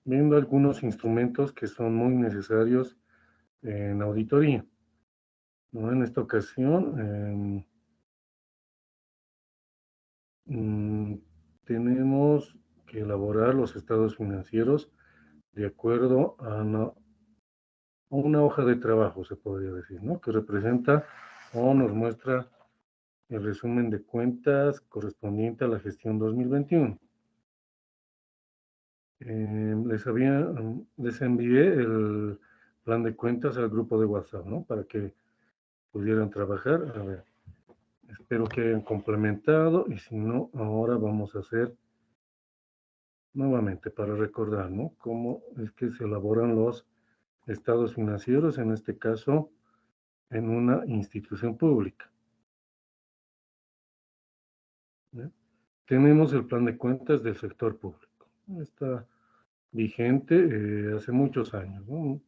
viendo algunos instrumentos que son muy necesarios en auditoría, ¿no? En esta ocasión, mm, tenemos que elaborar los estados financieros de acuerdo a una hoja de trabajo, se podría decir, ¿no? Que representa o nos muestra el resumen de cuentas correspondiente a la gestión 2021. Les envié el plan de cuentas al grupo de WhatsApp, ¿no? Para que pudieran trabajar. A ver, espero que hayan complementado y si no, ahora vamos a hacer nuevamente para recordar, ¿no? Cómo es que se elaboran los estados financieros, en este caso, en una institución pública, ¿no? Tenemos el plan de cuentas del sector público. Está vigente hace muchos años, ¿no?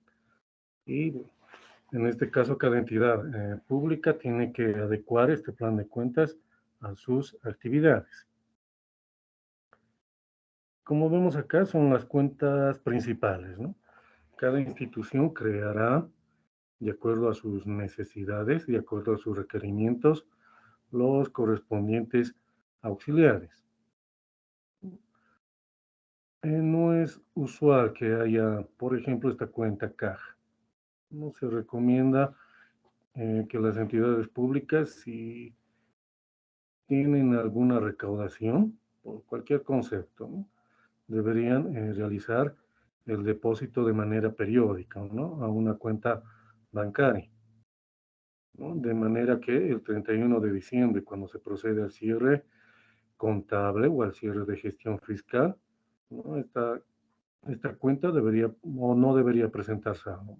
Y en este caso, cada entidad pública tiene que adecuar este plan de cuentas a sus actividades. Como vemos acá, son las cuentas principales, ¿no? Cada institución creará, de acuerdo a sus necesidades, de acuerdo a sus requerimientos, los correspondientes auxiliares. No es usual que haya, por ejemplo, esta cuenta caja. No se recomienda que las entidades públicas, si tienen alguna recaudación por cualquier concepto, ¿no? Deberían realizar el depósito de manera periódica, ¿no? A una cuenta bancaria, ¿no? De manera que el 31 de diciembre, cuando se procede al cierre contable o al cierre de gestión fiscal, ¿no? Esta cuenta debería o no debería presentar saldo.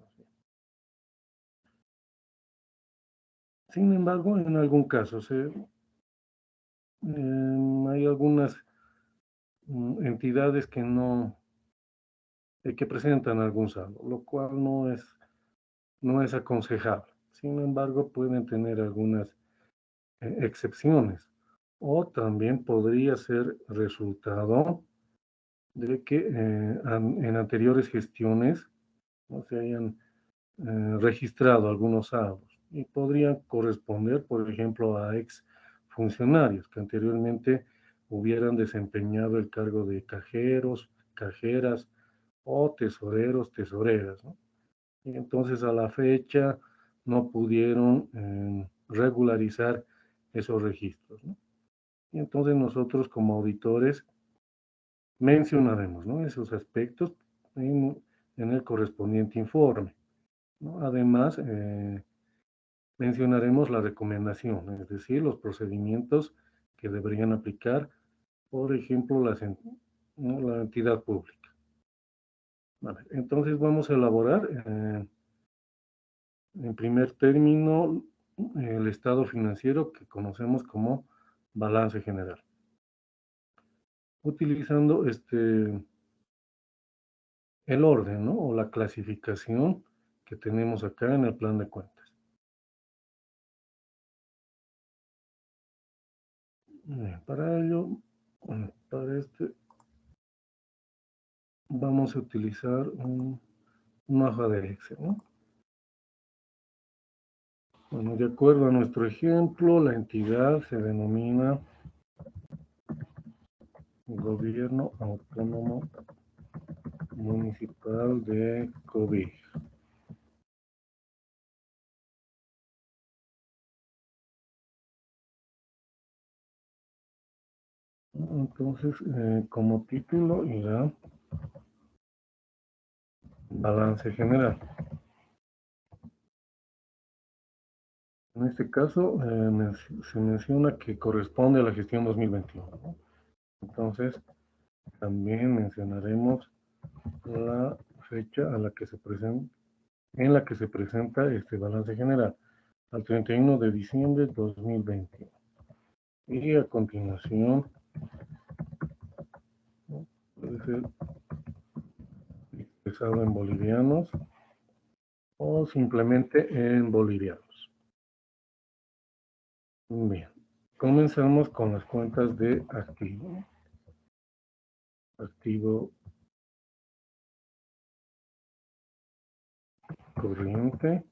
Sin embargo, en algún caso hay algunas entidades que no que presentan algún saldo, lo cual no es aconsejable. Sin embargo, pueden tener algunas excepciones o también podría ser resultado de que en anteriores gestiones no se hayan registrado algunos saldos y podrían corresponder, por ejemplo, a ex funcionarios que anteriormente hubieran desempeñado el cargo de cajeros, cajeras o tesoreros, tesoreras, ¿no? Y entonces a la fecha no pudieron regularizar esos registros, ¿no? Y entonces nosotros como auditores mencionaremos, ¿no? Esos aspectos en el correspondiente informe, ¿no? Además, mencionaremos la recomendación, es decir, los procedimientos que deberían aplicar, por ejemplo, ¿no? La entidad pública. Vale, entonces vamos a elaborar, en primer término, el estado financiero que conocemos como balance general, utilizando el orden, ¿no? O la clasificación que tenemos acá en el plan de cuentas. Para ello, para vamos a utilizar una hoja de Excel, ¿no? Bueno, de acuerdo a nuestro ejemplo, la entidad se denomina Gobierno Autónomo Municipal de Cobija. Entonces, como título irá balance general. En este caso, se menciona que corresponde a la gestión 2021, ¿no? Entonces, también mencionaremos la fecha a la que en la que se presenta este balance general, al 31 de diciembre de 2021. Y a continuación, ¿no? Puede ser expresado en bolivianos o simplemente en bolivianos. Bien, comenzamos con las cuentas de activo. Activo corriente.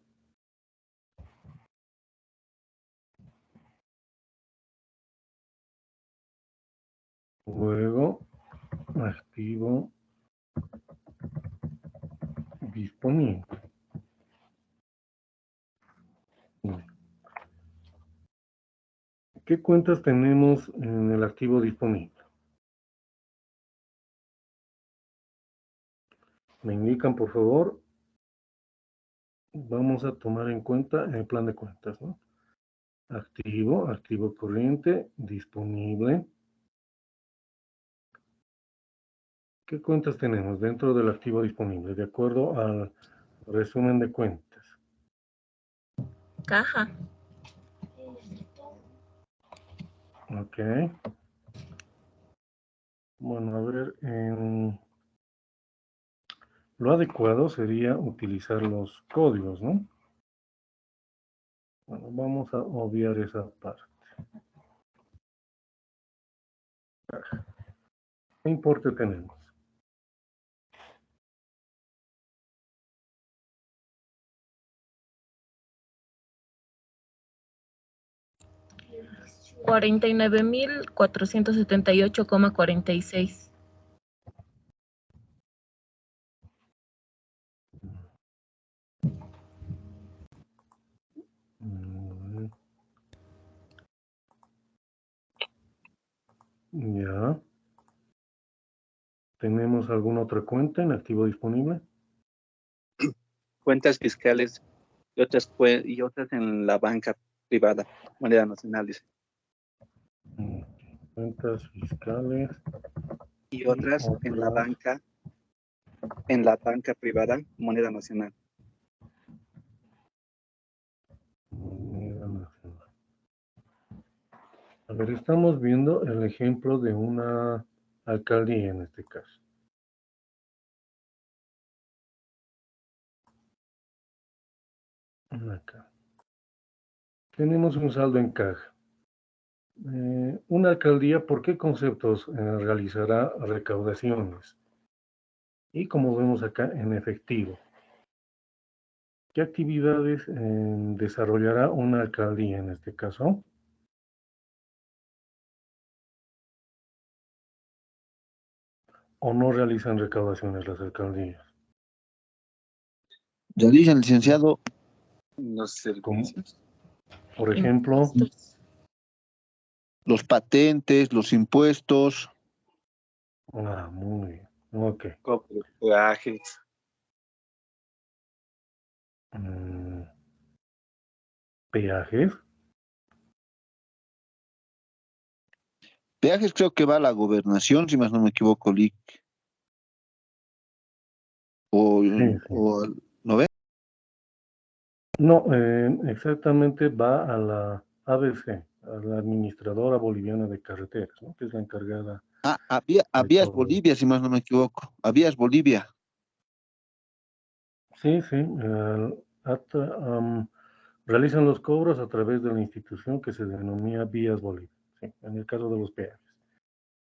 Luego, activo disponible. ¿Qué cuentas tenemos en el activo disponible? Me indican, por favor. Vamos a tomar en cuenta el plan de cuentas, ¿no? Activo corriente, disponible. ¿Qué cuentas tenemos dentro del activo disponible? De acuerdo al resumen de cuentas. Caja. Ok. Bueno, a ver, lo adecuado sería utilizar los códigos, ¿no? Bueno, vamos a obviar esa parte. ¿Qué importe tenemos? $49,478,46. Ya. ¿Tenemos alguna otra cuenta en activo disponible? Cuentas fiscales y otras en la banca privada, moneda nacional, dice. Cuentas fiscales. Y otras en la banca privada, moneda nacional. Moneda nacional. A ver, estamos viendo el ejemplo de una alcaldía en este caso. Acá. Tenemos un saldo en caja. Una alcaldía, ¿por qué conceptos realizará recaudaciones? Y como vemos acá, en efectivo. ¿Qué actividades desarrollará una alcaldía en este caso? ¿O no realizan recaudaciones las alcaldías? Realizan, licenciado. Los servicios. Por ejemplo, Los patentes, los impuestos. muy bien. Ok. Cobro de peajes. Peajes. Peajes creo que va a la gobernación, si más no me equivoco, Lic. Sí. ¿No ve? No, exactamente va a la ABC, a la Administradora Boliviana de Carreteras, ¿no? Que es la encargada A de Vías todo. Bolivia, si más no me equivoco. A Vías Bolivia. Sí, sí. Realizan los cobros a través de la institución que se denomina Vías Bolivia, ¿sí? En el caso de los peajes.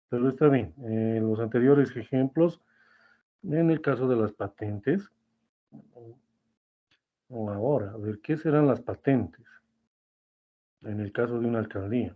Pero está bien. Los anteriores ejemplos, en el caso de las patentes, o ahora, a ver, ¿qué serán las patentes? En el caso de una alcaldía.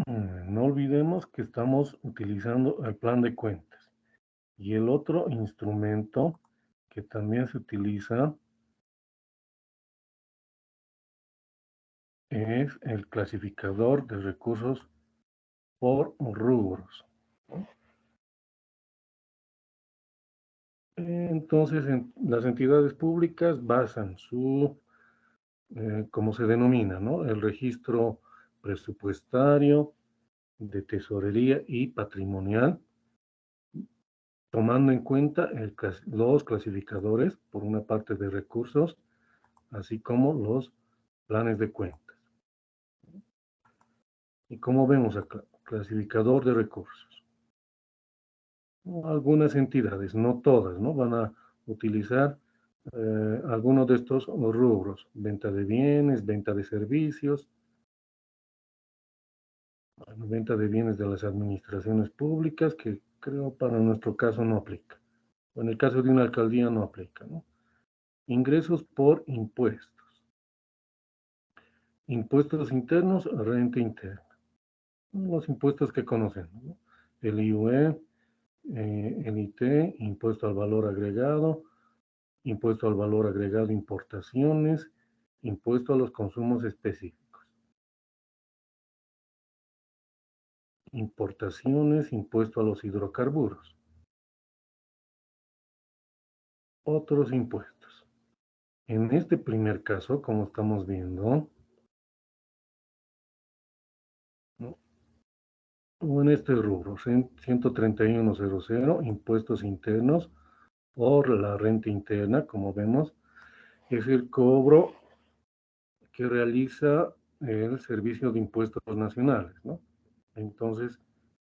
No olvidemos que estamos utilizando el plan de cuentas. Y el otro instrumento que también se utiliza es el clasificador de recursos por rubros. Entonces, las entidades públicas basan como se denomina, ¿no? El registro presupuestario, de tesorería y patrimonial, tomando en cuenta los clasificadores, por una parte de recursos, así como los planes de cuentas. Y como vemos acá, clasificador de recursos. Algunas entidades, no todas, ¿no? Van a utilizar algunos de estos rubros: venta de bienes, venta de servicios, bueno, venta de bienes de las administraciones públicas, que creo para nuestro caso no aplica. O en el caso de una alcaldía no aplica, ¿no? Ingresos por impuestos. Impuestos internos, renta interna. Los impuestos que conocemos, ¿no? El IUE, el IT, impuesto al valor agregado, impuesto al valor agregado importaciones, impuesto a los consumos específicos. Importaciones, impuesto a los hidrocarburos. Otros impuestos. En este primer caso, como estamos viendo, ¿no? O en este rubro, 131.00, impuestos internos por la renta interna, como vemos, es el cobro que realiza el Servicio de Impuestos Nacionales, ¿no? Entonces,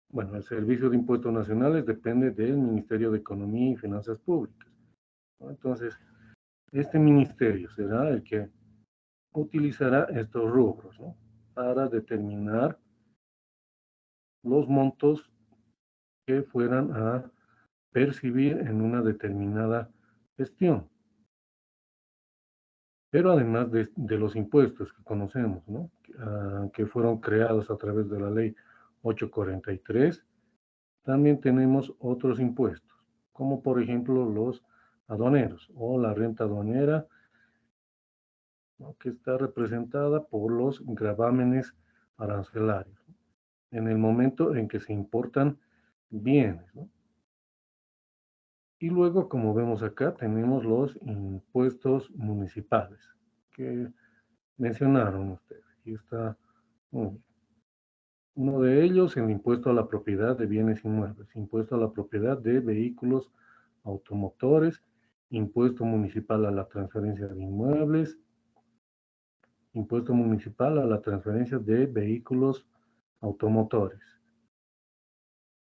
bueno, el Servicio de Impuestos Nacionales depende del Ministerio de Economía y Finanzas Públicas, ¿no? Entonces, este ministerio será el que utilizará estos rubros, ¿no? Para determinar los montos que fueran a percibir en una determinada gestión. Pero además de los impuestos que conocemos, ¿no? Que fueron creados a través de la ley 843, también tenemos otros impuestos, como por ejemplo los aduaneros o la renta aduanera, ¿no? Que está representada por los gravámenes arancelarios, ¿no? En el momento en que se importan bienes, ¿no? Y luego, como vemos acá, tenemos los impuestos municipales que mencionaron ustedes. Aquí está muy bien. Uno de ellos, el impuesto a la propiedad de bienes inmuebles, impuesto a la propiedad de vehículos automotores, impuesto municipal a la transferencia de inmuebles, impuesto municipal a la transferencia de vehículos automotores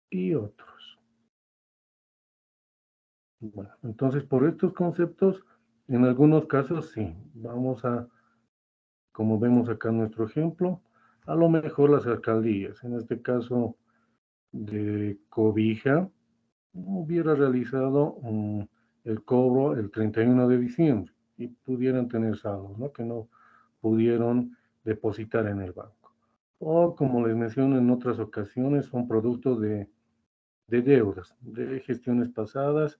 y otros. Bueno, entonces por estos conceptos, en algunos casos sí, vamos a, como vemos acá en nuestro ejemplo, a lo mejor las alcaldías, en este caso de Cobija, hubiera realizado el cobro el 31 de diciembre y pudieran tener saldos, ¿no? Que no pudieron depositar en el banco. O, como les menciono en otras ocasiones, son productos de deudas, de gestiones pasadas.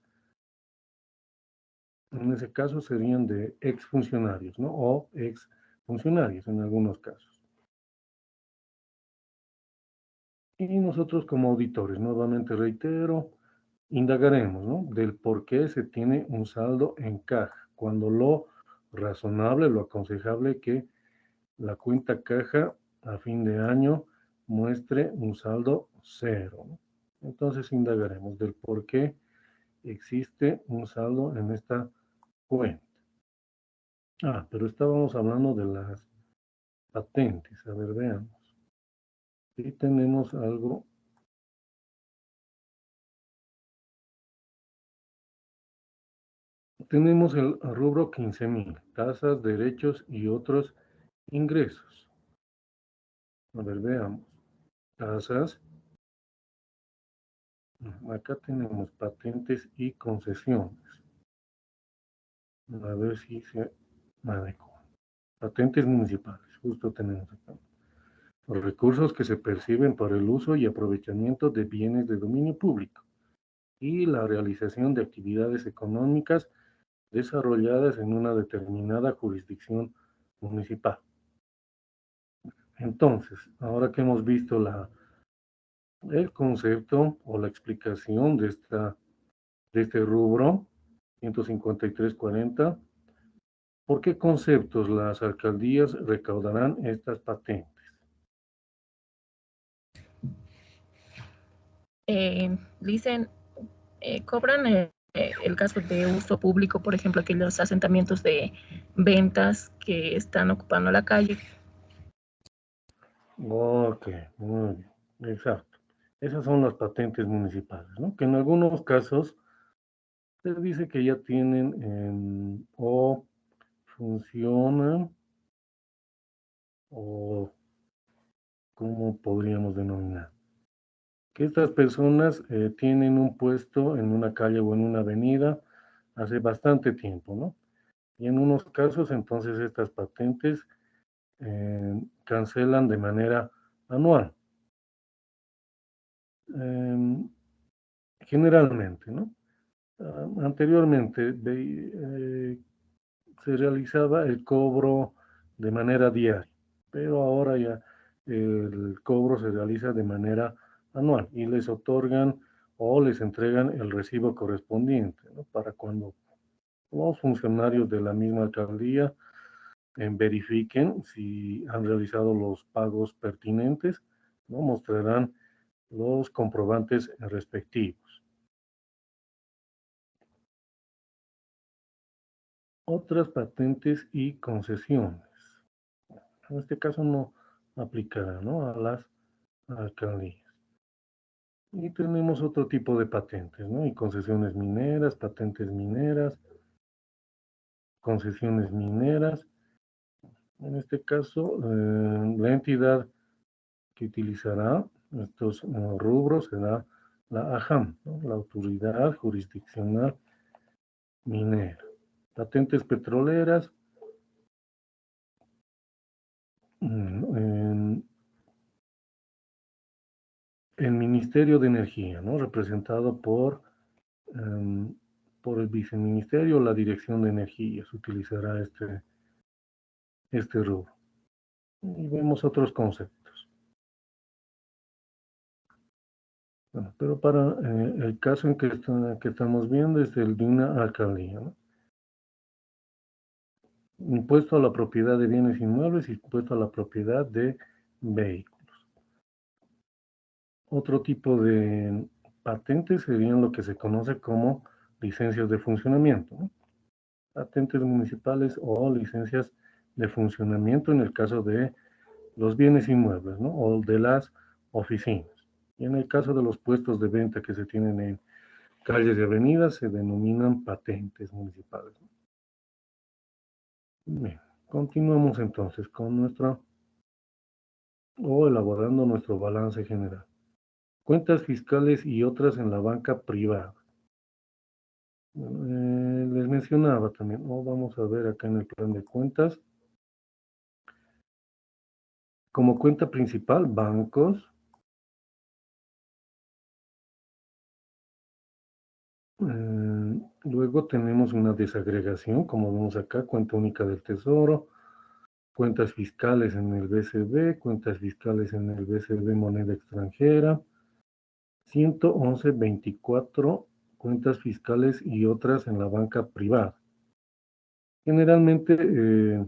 En ese caso serían de exfuncionarios, ¿no? O exfuncionarios en algunos casos. Y nosotros como auditores, nuevamente reitero, indagaremos, ¿no? Del por qué se tiene un saldo en caja, cuando lo razonable, lo aconsejable que la cuenta caja a fin de año muestre un saldo cero, ¿no? Entonces indagaremos del por qué existe un saldo en esta cuenta. Pero estábamos hablando de las patentes. A ver, veamos. Y tenemos algo. Tenemos el rubro 15.000, tasas, derechos y otros ingresos. A ver, veamos. Tasas. Acá tenemos patentes y concesiones. A ver si se adecuan. Patentes municipales, justo tenemos acá. Los recursos que se perciben por el uso y aprovechamiento de bienes de dominio público y la realización de actividades económicas desarrolladas en una determinada jurisdicción municipal. Entonces, ahora que hemos visto el concepto o la explicación de este rubro, 153.40, ¿por qué conceptos las alcaldías recaudarán estas patentes? Dicen, cobran el gasto de uso público, por ejemplo, aquellos asentamientos de ventas que están ocupando la calle. Ok, muy bien, exacto. Esas son las patentes municipales, ¿no? Que en algunos casos Se dice que ya tienen o funcionan o ¿cómo podríamos denominar? Que estas personas tienen un puesto en una calle o en una avenida hace bastante tiempo, ¿no? Y en unos casos, entonces, estas patentes cancelan de manera anual. Em, Generalmente, ¿no? Anteriormente se realizaba el cobro de manera diaria, pero ahora ya el cobro se realiza de manera anual y les otorgan o les entregan el recibo correspondiente, ¿no? Para cuando los funcionarios de la misma alcaldía verifiquen si han realizado los pagos pertinentes, ¿no? Mostrarán los comprobantes respectivos. Otras patentes y concesiones. En este caso no aplicará, ¿no? A las alcaldías. Y tenemos otro tipo de patentes, ¿no? Y concesiones mineras, patentes mineras, concesiones mineras. En este caso, la entidad que utilizará estos rubros será la AJAM, ¿no? La Autoridad Jurisdiccional Minera. Patentes petroleras, el Ministerio de Energía, ¿no? Representado por el Viceministerio, la Dirección de Energía, se utilizará este rubro. Y vemos otros conceptos. Bueno, pero para el caso en que estamos viendo es el de una alcaldía, ¿no? Impuesto a la propiedad de bienes inmuebles y impuesto a la propiedad de vehículos. Otro tipo de patentes serían lo que se conoce como licencias de funcionamiento, ¿no? Patentes municipales o licencias de funcionamiento en el caso de los bienes inmuebles, ¿no? O de las oficinas. Y en el caso de los puestos de venta que se tienen en calles y avenidas, se denominan patentes municipales, ¿no? Bien, continuamos entonces con elaborando nuestro balance general. Cuentas fiscales y otras en la banca privada. Les mencionaba también, vamos a ver acá en el plan de cuentas. Como cuenta principal, bancos. Luego tenemos una desagregación, como vemos acá, cuenta única del tesoro, cuentas fiscales en el BCB, cuentas fiscales en el BCB moneda extranjera, 111.24 cuentas fiscales y otras en la banca privada. Generalmente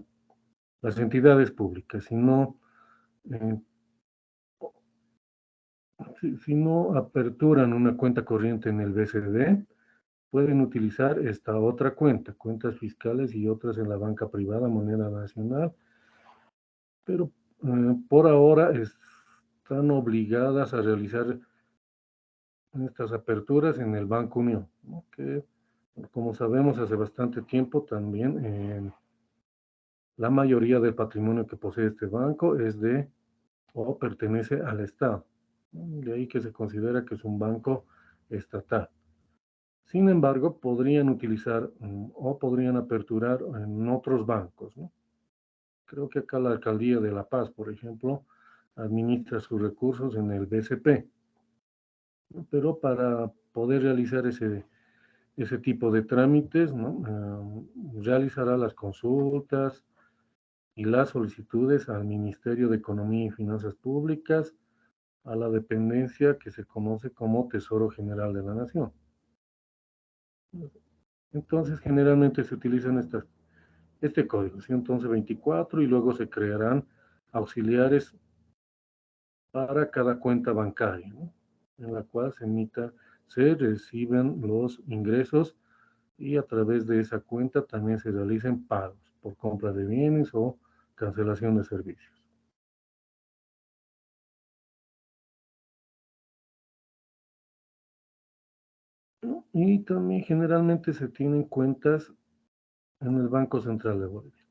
las entidades públicas, si no aperturan una cuenta corriente en el BCD, pueden utilizar esta otra cuenta, cuentas fiscales y otras en la banca privada, moneda nacional, pero por ahora están obligadas a realizar estas aperturas en el Banco Unión, ¿no? Que como sabemos hace bastante tiempo también la mayoría del patrimonio que posee este banco es o pertenece al Estado, ¿no? De ahí que se considera que es un banco estatal. Sin embargo, podrían utilizar o podrían aperturar en otros bancos, ¿no? Creo que acá la Alcaldía de La Paz, por ejemplo, administra sus recursos en el BCP, ¿no? Pero para poder realizar ese tipo de trámites, ¿no? Realizará las consultas y las solicitudes al Ministerio de Economía y Finanzas Públicas, a la dependencia que se conoce como Tesoro General de la Nación. Entonces, generalmente se utilizan este código, 111.24, y luego se crearán auxiliares para cada cuenta bancaria, ¿no? En la cual se reciben los ingresos y a través de esa cuenta también se realicen pagos por compra de bienes o cancelación de servicios. ¿no? Y también generalmente se tienen cuentas en el Banco Central de Bolivia,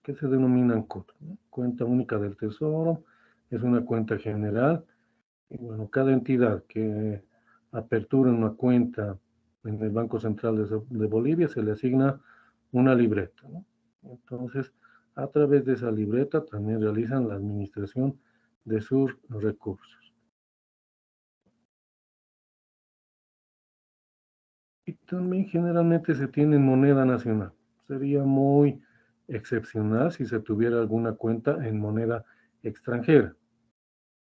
que se denominan CUT, ¿no? Cuenta única del Tesoro, es una cuenta general. Y bueno, cada entidad que apertura una cuenta en el Banco Central de Bolivia se le asigna una libreta, ¿no? Entonces, a través de esa libreta también realizan la administración de sus recursos. Y también generalmente se tiene en moneda nacional. Sería muy excepcional si se tuviera alguna cuenta en moneda extranjera.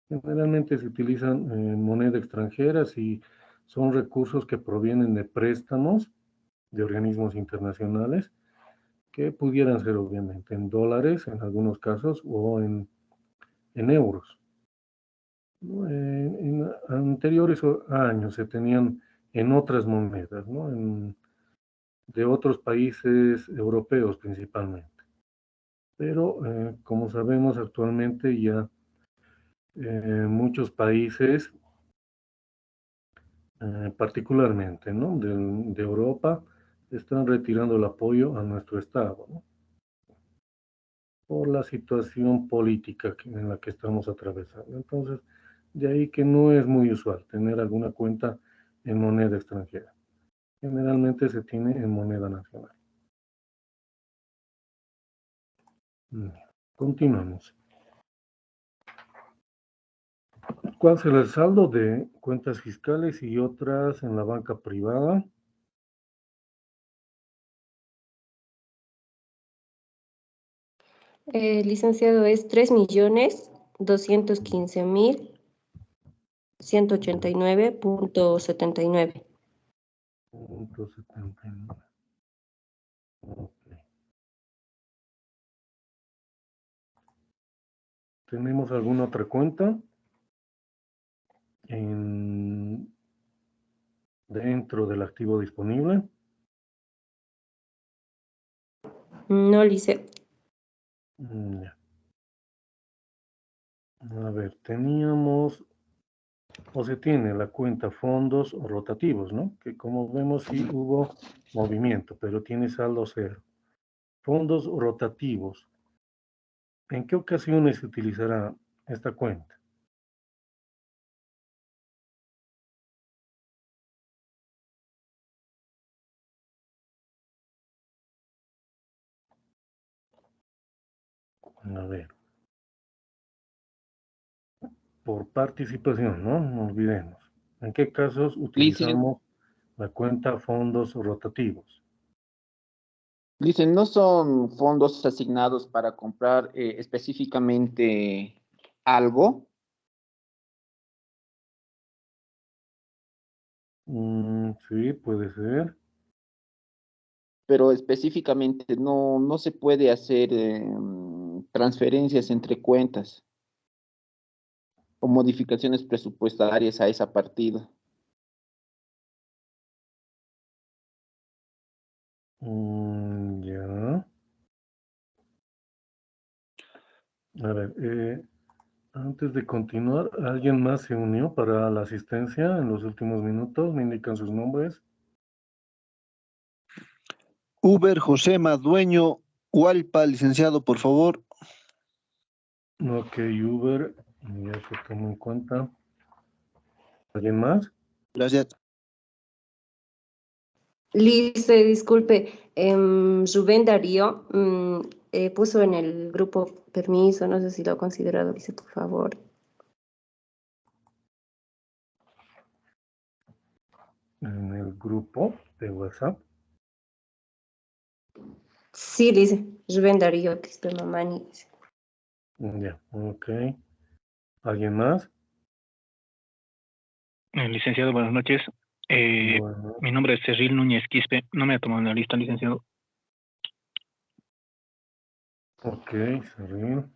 Generalmente se utilizan moneda extranjera si son recursos que provienen de préstamos de organismos internacionales, que pudieran ser obviamente en dólares en algunos casos o en euros. ¿No? En anteriores años se tenían en otras monedas, ¿no? De otros países europeos principalmente. Pero como sabemos actualmente ya muchos países, particularmente, ¿no? de Europa, están retirando el apoyo a nuestro Estado, ¿no? Por la situación política en la que estamos atravesando. Entonces, de ahí que no es muy usual tener alguna cuenta en moneda extranjera. Generalmente se tiene en moneda nacional. Continuamos. ¿Cuál será el saldo de cuentas fiscales y otras en la banca privada? Licenciado, es 3.215.189.79. Punto 79. Ok. ¿Tenemos alguna otra cuenta dentro del activo disponible? No, lice. Ya. A ver, teníamos o se tiene la cuenta fondos rotativos, ¿no? Que como vemos sí hubo movimiento, pero tiene saldo cero. Fondos rotativos. ¿En qué ocasiones se utilizará esta cuenta? A ver, por participación, ¿no? No olvidemos. ¿En qué casos Licen, utilizamos la cuenta fondos rotativos? licen, ¿no son fondos asignados para comprar específicamente algo? Sí, puede ser. Pero específicamente no se puede hacer transferencias entre cuentas o modificaciones presupuestarias a esa partida. Ya. A ver, antes de continuar, ¿alguien más se unió para la asistencia en los últimos minutos? ¿Me indican sus nombres? Uber José Madueño Hualpa, licenciado, por favor. Ok, Uber, ya se tomó en cuenta. ¿Alguien más? Gracias. Lice, disculpe. Rubén Darío puso en el grupo permiso, no sé si lo ha considerado, Lice, por favor. En el grupo de WhatsApp. Sí, dice Rubén Darío, Cristo Mamani. Dice. Ya, ok. ¿Alguien más? Licenciado, buenas noches. Bueno, Mi nombre es Cyril Núñez Quispe. No me ha tomado en la lista, licenciado. ok, Serrín.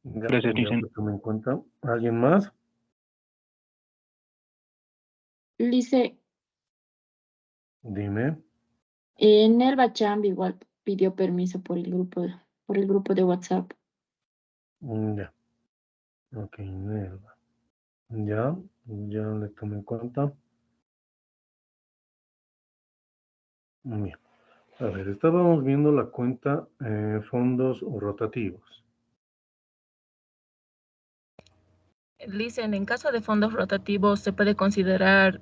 Ya, Gracias, ya licenciado. se tomó en cuenta. ¿Alguien más? Lice, Dime. Nelva Chambi igual pidió permiso por el grupo de WhatsApp. Ya. Ok, Nelva. Ya, Ya le tomé en cuenta. Bien. A ver, estábamos viendo la cuenta fondos rotativos. Dicen, en caso de fondos rotativos, ¿se puede considerar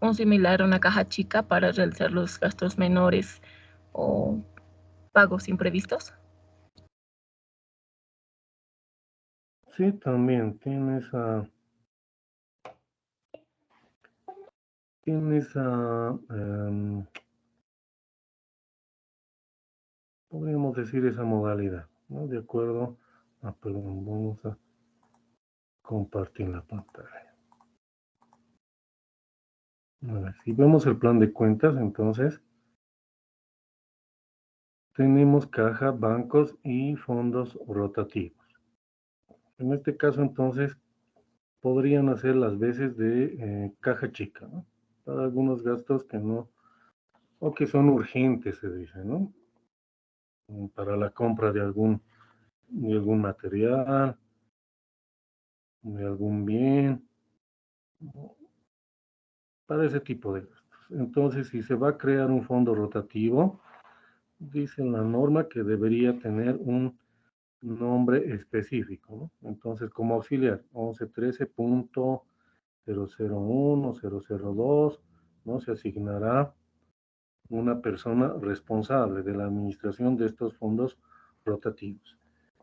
un similar a una caja chica para realizar los gastos menores o pagos imprevistos? Sí, también tiene esa, podríamos decir esa modalidad, ¿no? De acuerdo. Perdón, vamos a compartir la pantalla. A ver, si vemos el plan de cuentas, entonces tenemos caja, bancos y fondos rotativos. En este caso, entonces, podrían hacer las veces de caja chica, ¿no? Para algunos gastos que no, o que son urgentes, se dice, ¿no? Para la compra de algún material, de algún bien, ¿no? Para ese tipo de gastos. Entonces, si se va a crear un fondo rotativo, dice la norma que debería tener un nombre específico, ¿no? Entonces, como auxiliar, 1113.001.002, ¿no? Se asignará una persona responsable de la administración de estos fondos rotativos.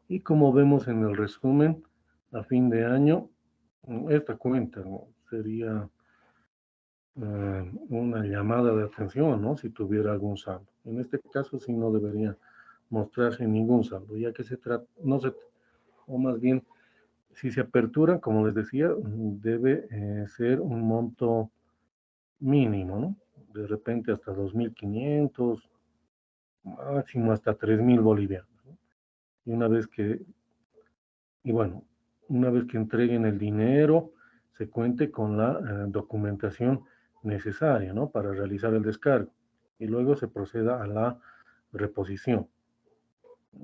Y como vemos en el resumen, a fin de año, esta cuenta, ¿no? Sería una llamada de atención, ¿no? Si tuviera algún saldo. En este caso, sí no debería mostrarse ningún saldo, ya que se trata, no se, o más bien, si se apertura, como les decía, debe ser un monto mínimo, ¿no? De repente hasta 2.500, máximo hasta 3.000 bolivianos, ¿no? Y bueno, una vez que entreguen el dinero, se cuente con la documentación necesaria, ¿no? Para realizar el descargo. Y luego se proceda a la reposición.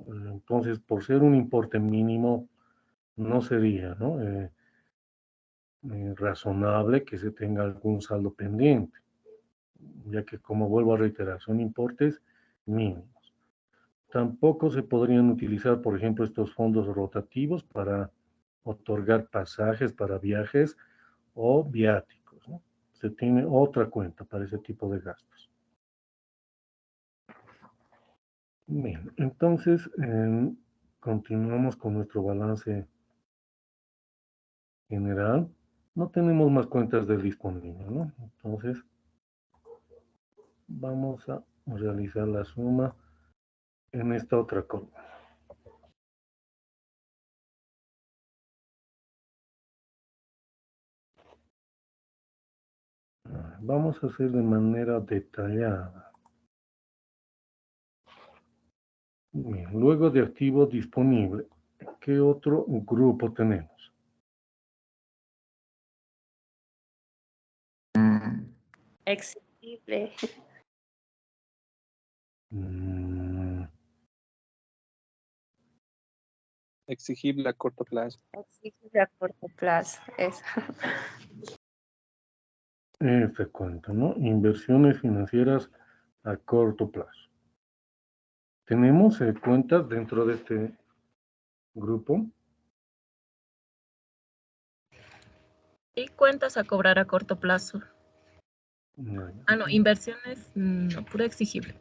Entonces, por ser un importe mínimo, no sería, ¿no? Razonable que se tenga algún saldo pendiente, ya que, como vuelvo a reiterar, son importes mínimos. Tampoco se podrían utilizar, por ejemplo, estos fondos rotativos para otorgar pasajes para viajes o viáticos, ¿no? Se tiene otra cuenta para ese tipo de gastos. Bien, entonces continuamos con nuestro balance general. No tenemos más cuentas del disponible, ¿no? Entonces, vamos a realizar la suma en esta otra columna. Vamos a hacer de manera detallada. Bien, luego de activo disponible, ¿qué otro grupo tenemos? Exigible. Mm, Exigible a corto plazo. Exigible a corto plazo. Eso. Este cuento, ¿no? Inversiones financieras a corto plazo. Tenemos cuentas dentro de este grupo. Y cuentas a cobrar a corto plazo. No, No, inversiones, no, puro exigible.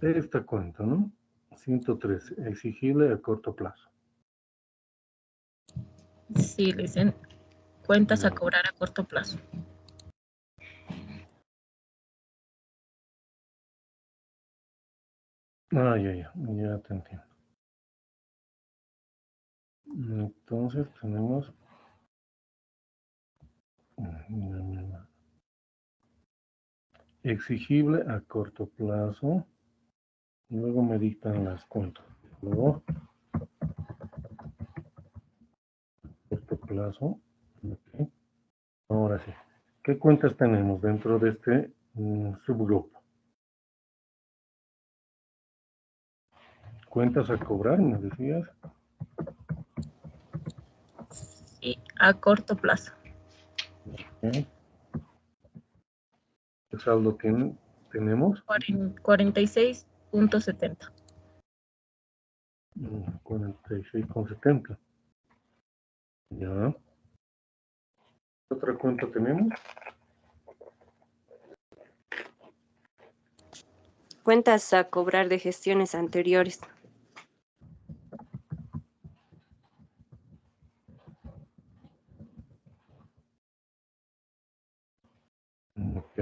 esta cuenta, ¿no? 113, exigible a corto plazo. Sí, le dicen cuentas a No. cobrar a corto plazo. Ya te entiendo. Entonces tenemos exigible a corto plazo. Luego me dictan las cuentas. Luego, corto plazo. Okay. Ahora sí. ¿Qué cuentas tenemos dentro de este subgrupo? Cuentas a cobrar, me decías. Y a corto plazo. Ok. ¿Qué saldo tenemos? 46.70. 46,70. Ya. ¿Qué otra cuenta tenemos? Cuentas a cobrar de gestiones anteriores. Ok.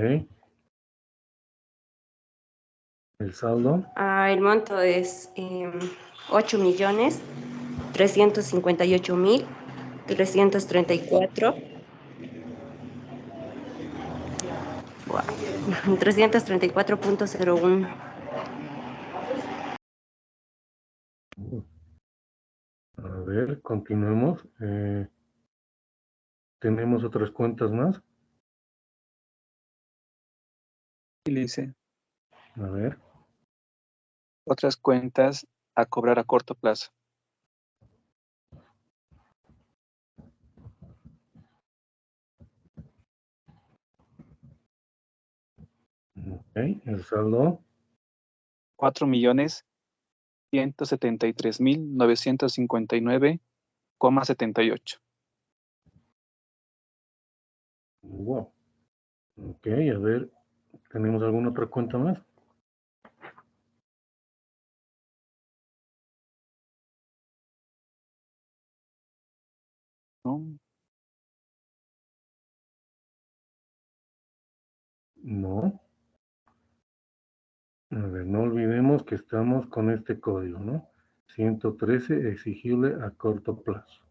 El saldo. El monto es 8.358.334. Wow. 334.01. A ver, continuemos. ¿Tenemos otras cuentas más? Y le dice, A ver. otras cuentas a cobrar a corto plazo. Ok, el saldo. 4.173.959,78. Wow. Ok, a ver, ¿tenemos alguna otra cuenta más? ¿No? No. A ver, no olvidemos que estamos con este código, ¿no? 113, exigible a corto plazo.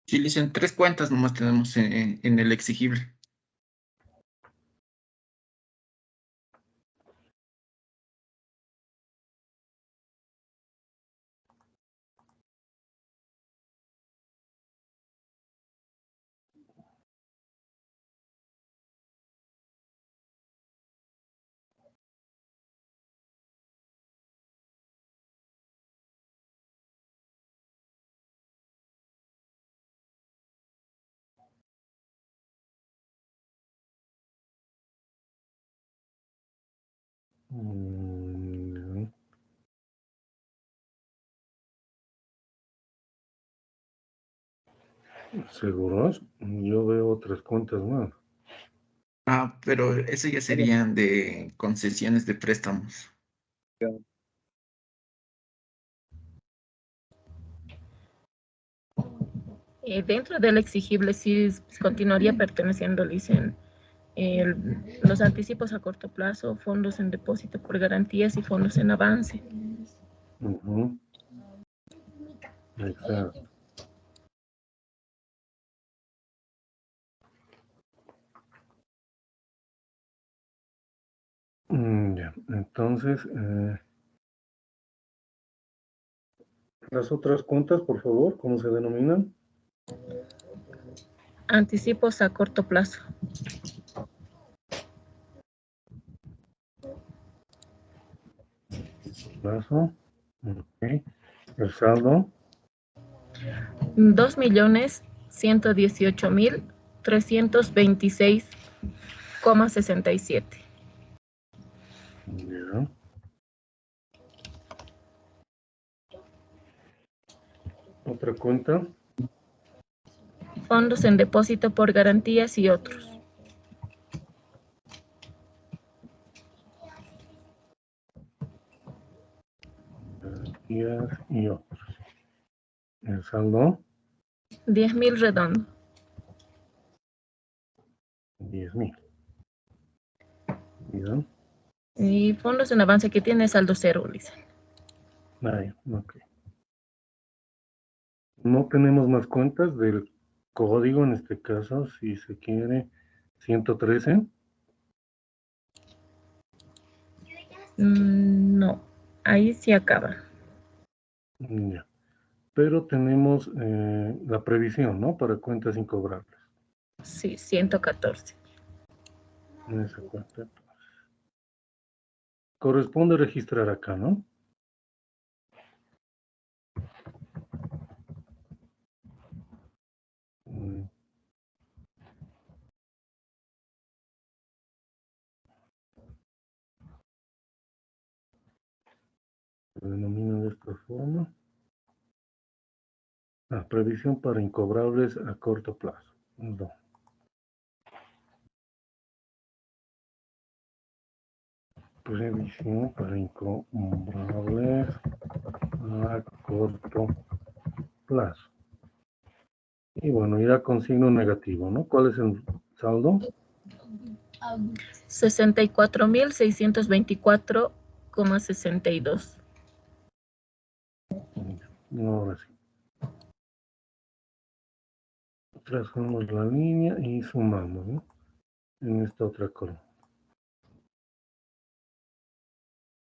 Sí, le dicen 3 cuentas nomás tenemos en el exigible. ¿Seguros? Yo veo otras cuentas más. Pero eso ya serían de concesiones de préstamos. Dentro del exigible sí continuaría perteneciendo, dicen, los anticipos a corto plazo, fondos en depósito por garantías y fondos en avance. Exacto. Ya, entonces, las otras cuentas, por favor, ¿cómo se denominan? Anticipos a corto plazo. Plazo. Ok. El saldo. 2.118.326,67. Ya. Otra cuenta. Fondos en depósito por garantías y otros. Garantías y otros. El saldo. 10.000 redondo. 10.000. Bien. Y fondos en avance que tiene saldo cero, dicen. Ok. No tenemos más cuentas del código, en este caso, si se quiere, 113. No, ahí sí acaba. Ya. Pero tenemos la previsión, ¿no? Para cuentas incobrables. Sí, 114. En esa cuenta. corresponde registrar acá, ¿no? Mm. Se denomina de esta forma. Previsión para incobrables a corto plazo. No. Previsión para incobrables a corto plazo. Y bueno, irá con signo negativo, ¿no? ¿Cuál es el saldo? 64.624,62. Ahora sí. Trazamos la línea y sumamos, ¿no? En esta otra columna.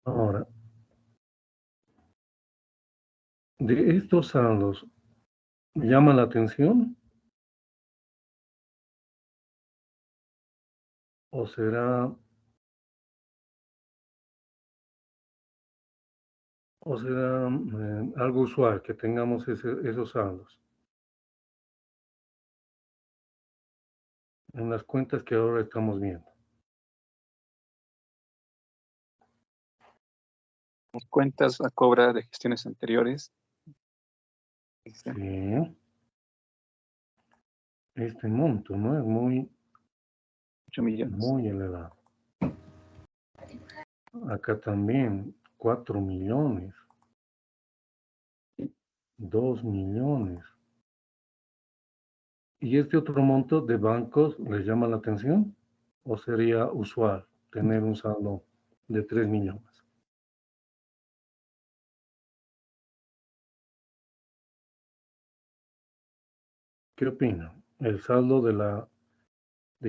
Ahora, de estos saldos, ¿me llama la atención? ¿O será algo usual que tengamos esos saldos en las cuentas que ahora estamos viendo? Las cuentas a cobra de gestiones anteriores. Sí. Este monto, ¿no? Es muy 8 millones. muy elevado. Acá también 4 millones, 2 millones. ¿Y este otro monto de bancos les llama la atención? ¿O sería usual tener un saldo de 3 millones? ¿Qué opinan? El saldo de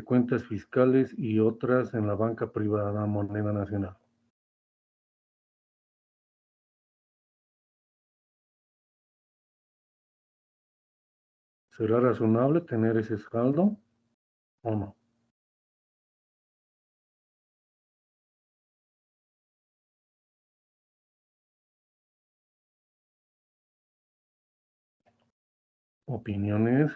cuentas fiscales y otras en la banca privada moneda nacional. ¿Será razonable tener ese saldo o no? ¿Opiniones?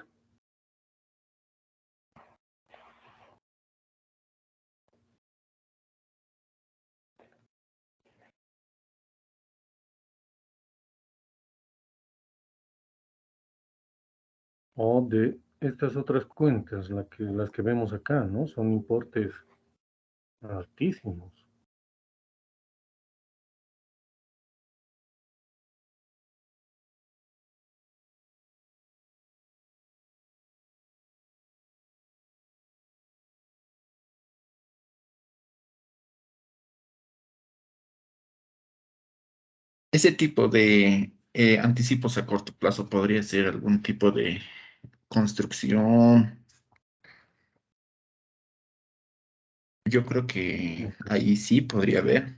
O de estas otras cuentas, las que vemos acá, ¿no? Son importes altísimos. Ese tipo de anticipos a corto plazo podría ser algún tipo de construcción. Yo creo que ahí sí podría haber.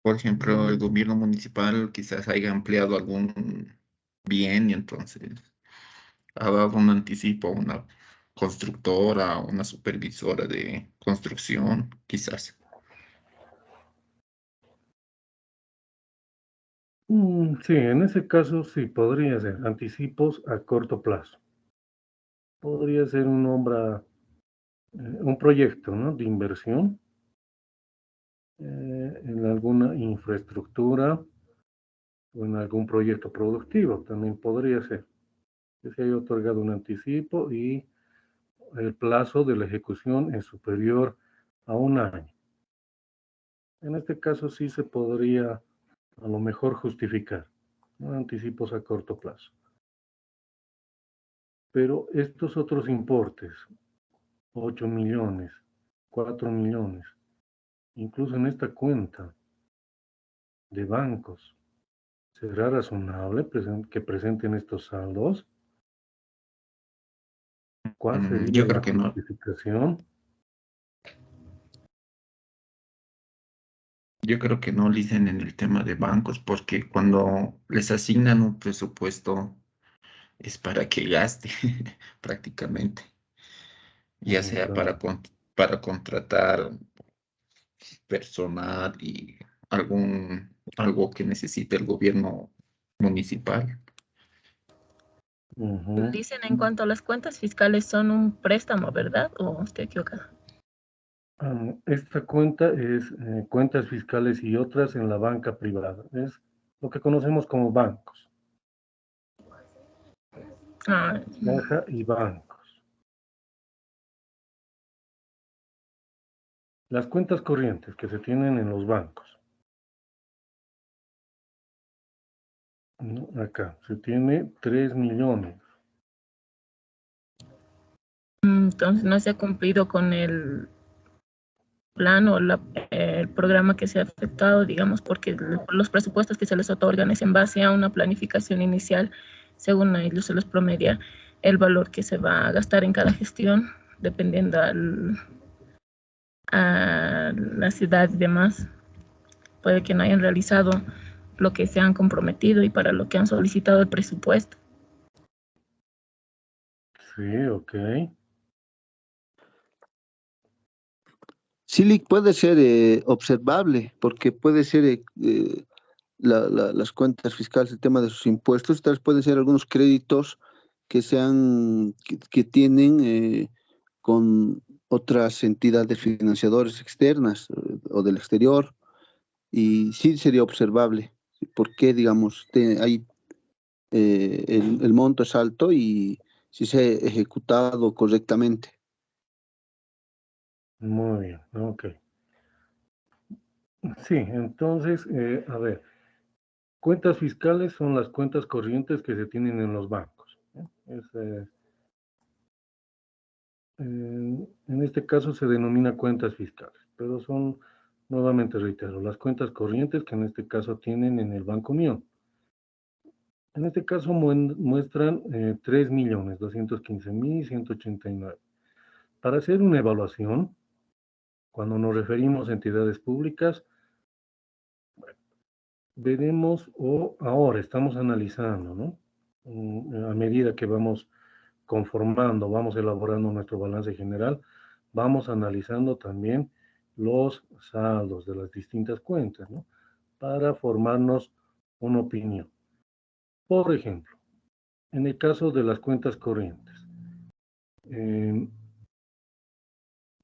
Por ejemplo, el gobierno municipal quizás haya ampliado algún bien y entonces ha dado un anticipo a una constructora, una supervisora de construcción, quizás. Sí, en ese caso sí, podría ser anticipos a corto plazo. Podría ser un proyecto, ¿no? De inversión en alguna infraestructura o en algún proyecto productivo, también podría ser. Que se haya otorgado un anticipo y el plazo de la ejecución es superior a un año. En este caso sí se podría a lo mejor justificar, ¿no? Anticipos a corto plazo. Pero estos otros importes, 8 millones, 4 millones, incluso en esta cuenta de bancos, ¿será razonable que presenten estos saldos? ¿Cuál sería Yo la creo que no. justificación? Yo creo que no dicen en el tema de bancos, porque cuando les asignan un presupuesto es para que gaste prácticamente, ya sea Claro. para contratar personal y algo que necesite el gobierno municipal. Dicen en cuanto a las cuentas fiscales son un préstamo, ¿verdad? ¿O estoy equivocada? Esta cuenta es cuentas fiscales y otras en la banca privada. Es lo que conocemos como bancos. Caja y bancos. Las cuentas corrientes que se tienen en los bancos. Acá se tiene 3 millones. Entonces no se ha cumplido con el plan o el programa que se ha afectado, digamos, porque los presupuestos que se les otorgan es en base a una planificación inicial, según ellos se les promedia el valor que se va a gastar en cada gestión, dependiendo a la ciudad y demás. Puede que no hayan realizado lo que se han comprometido y para lo que han solicitado el presupuesto. Sí, ok. Silic puede ser observable, porque puede ser las cuentas fiscales, el tema de sus impuestos, tal vez pueden ser algunos créditos que que tienen con otras entidades financiadoras externas o del exterior, y sí sería observable, porque digamos, el monto es alto y si se ha ejecutado correctamente. Muy bien, ok. Sí, entonces, a ver, cuentas fiscales son las cuentas corrientes que se tienen en los bancos. En este caso se denomina cuentas fiscales, pero son, nuevamente reitero, las cuentas corrientes que en este caso tienen en el Banco Unión. En este caso muestran 3.215.189. Para hacer una evaluación, cuando nos referimos a entidades públicas, veremos o ahora estamos analizando, ¿no? A medida que vamos conformando, vamos elaborando nuestro balance general, vamos analizando también los saldos de las distintas cuentas, ¿no? Para formarnos una opinión. Por ejemplo, en el caso de las cuentas corrientes,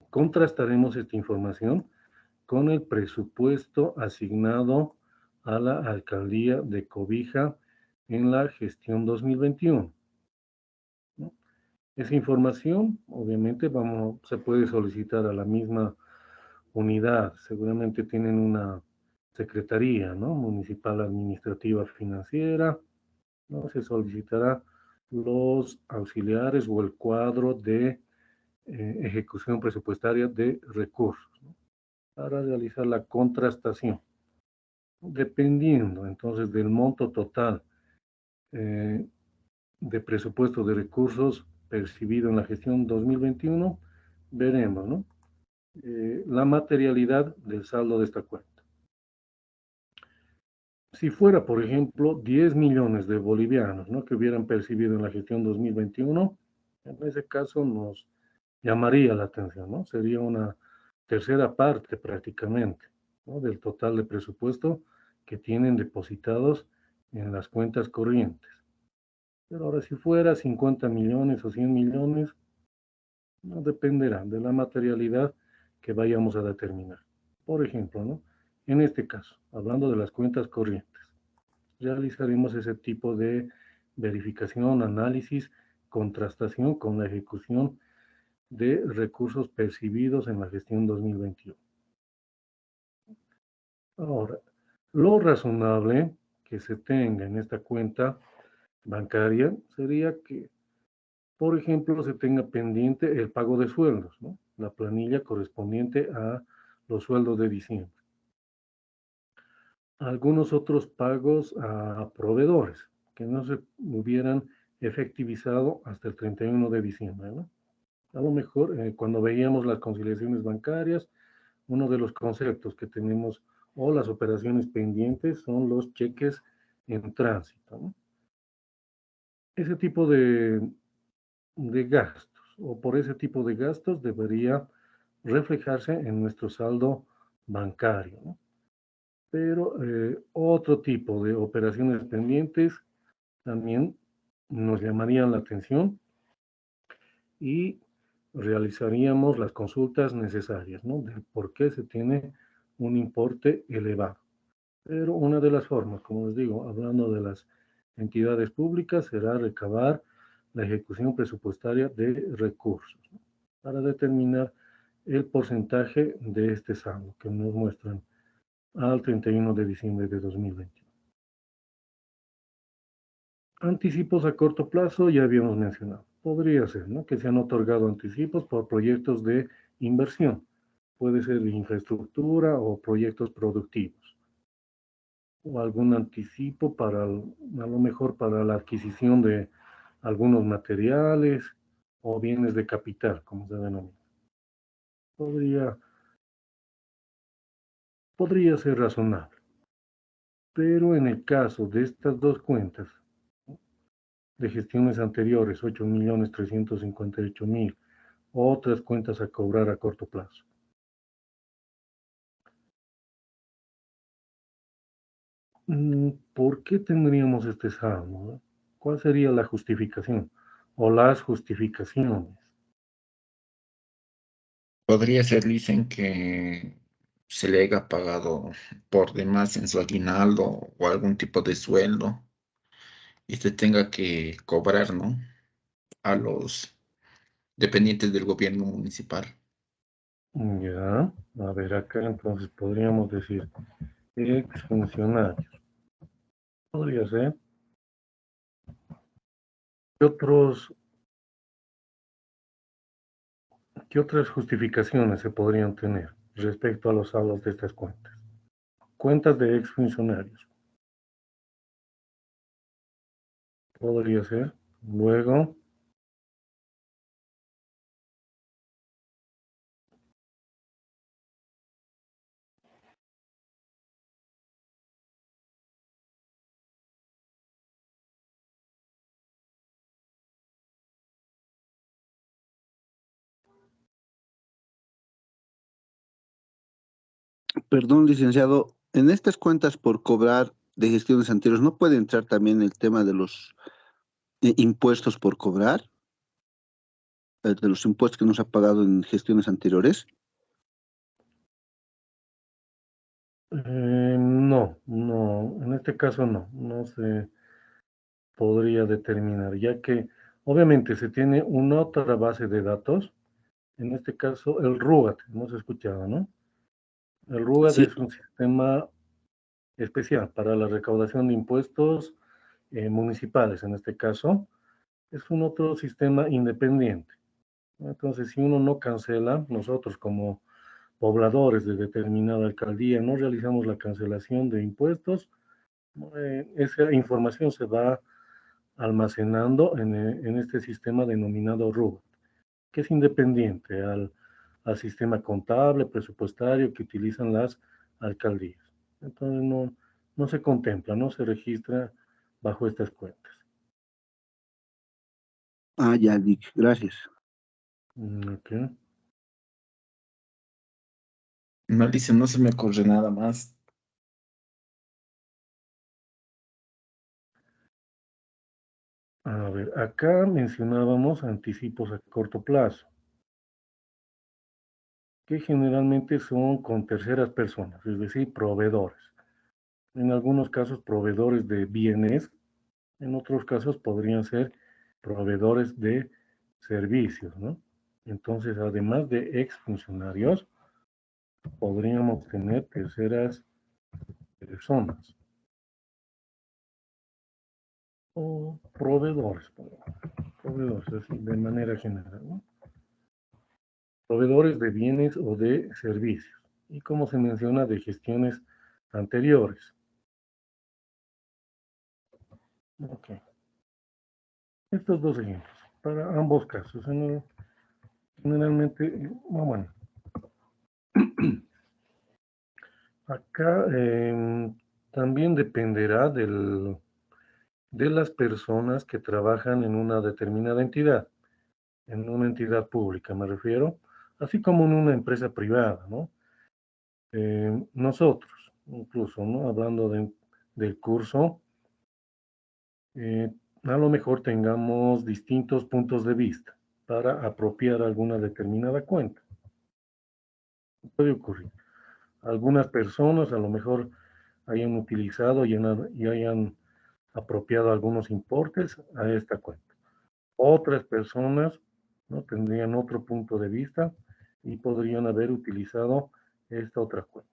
contrastaremos esta información con el presupuesto asignado a la alcaldía de Cobija en la gestión 2021. ¿No? Esa información, obviamente, se puede solicitar a la misma unidad. Seguramente tienen una secretaría, ¿no? Municipal Administrativa Financiera, ¿no? Se solicitará los auxiliares o el cuadro de ejecución presupuestaria de recursos, ¿no? Para realizar la contrastación. Dependiendo entonces del monto total de presupuesto de recursos percibido en la gestión 2021, veremos, ¿no? La materialidad del saldo de esta cuenta. Si fuera, por ejemplo, 10 millones de bolivianos, ¿no? Que hubieran percibido en la gestión 2021, en ese caso nos llamaría la atención, ¿no? Sería una tercera parte prácticamente, ¿no? Del total de presupuesto que tienen depositados en las cuentas corrientes. Pero ahora si fuera 50 millones o 100 millones, no dependerá de la materialidad que vayamos a determinar. Por ejemplo, ¿no? En este caso, hablando de las cuentas corrientes, realizaremos ese tipo de verificación, análisis, contrastación con la ejecución de recursos percibidos en la gestión 2021. Ahora, lo razonable que se tenga en esta cuenta bancaria sería que, por ejemplo, se tenga pendiente el pago de sueldos, ¿no? La planilla correspondiente a los sueldos de diciembre. Algunos otros pagos a proveedores que no se hubieran efectivizado hasta el 31 de diciembre, ¿no? A lo mejor, cuando veíamos las conciliaciones bancarias, uno de los conceptos que tenemos o las operaciones pendientes son los cheques en tránsito, ¿no? Ese tipo de gastos o por ese tipo de gastos debería reflejarse en nuestro saldo bancario, ¿no? Pero otro tipo de operaciones pendientes también nos llamarían la atención y realizaríamos las consultas necesarias, ¿no? De por qué se tiene un importe elevado. Pero una de las formas, como les digo, hablando de las entidades públicas, será recabar la ejecución presupuestaria de recursos, ¿no? Para determinar el porcentaje de este saldo que nos muestran al 31 de diciembre de 2021. Anticipos a corto plazo ya habíamos mencionado. Podría ser, ¿no?, que se han otorgado anticipos por proyectos de inversión. Puede ser de infraestructura o proyectos productivos. O algún anticipo para, a lo mejor para la adquisición de algunos materiales o bienes de capital, como se denomina. Podría ser razonable. Pero en el caso de estas dos cuentas, de gestiones anteriores, 8.358.000, otras cuentas a cobrar a corto plazo. ¿Por qué tendríamos este saldo? ¿Cuál sería la justificación o las justificaciones? Podría ser, dicen, que se le haya pagado por demás en su aguinaldo o algún tipo de sueldo y se tenga que cobrar, ¿no? A los dependientes del gobierno municipal. Ya, a ver, acá entonces podríamos decir exfuncionarios. Podría ser. ¿Qué otras justificaciones se podrían tener respecto a los saldos de estas cuentas? Cuentas de exfuncionarios. Podría ser. Luego, Perdón, licenciado, en estas cuentas por cobrar de gestiones anteriores, ¿no puede entrar también el tema de los impuestos por cobrar? De los impuestos que nos ha pagado en gestiones anteriores. no, en este caso no se podría determinar, ya que obviamente se tiene una otra base de datos, en este caso el RUAT, hemos escuchado, ¿no? El RUAT Sí. es un sistema especial para la recaudación de impuestos municipales, en este caso, es un otro sistema independiente. Entonces, si uno no cancela, nosotros como pobladores de determinada alcaldía no realizamos la cancelación de impuestos, esa información se va almacenando en este sistema denominado RUBAT, que es independiente al sistema contable, presupuestario que utilizan las alcaldías. Entonces no se contempla, no se registra bajo estas cuentas. Ah, ya, Dick, gracias. Ok. No, dice, no se me ocurre nada más. A ver, acá mencionábamos anticipos a corto plazo, que generalmente son con terceras personas, es decir, proveedores. En algunos casos, proveedores de bienes, en otros casos podrían ser proveedores de servicios, ¿no? Entonces, además de exfuncionarios, podríamos tener terceras personas o proveedores, así, de manera general, ¿no? Proveedores de bienes o de servicios, y como se menciona, de gestiones anteriores. Ok. Estos dos ejemplos, para ambos casos, generalmente, bueno, acá también dependerá de las personas que trabajan en una determinada entidad, en una entidad pública me refiero, así como en una empresa privada, ¿no? nosotros, incluso, ¿no? Hablando del curso, a lo mejor tengamos distintos puntos de vista para apropiar alguna determinada cuenta. Puede ocurrir. Algunas personas a lo mejor hayan utilizado y hayan apropiado algunos importes a esta cuenta. Otras personas, ¿no? Tendrían otro punto de vista y podrían haber utilizado esta otra cuenta.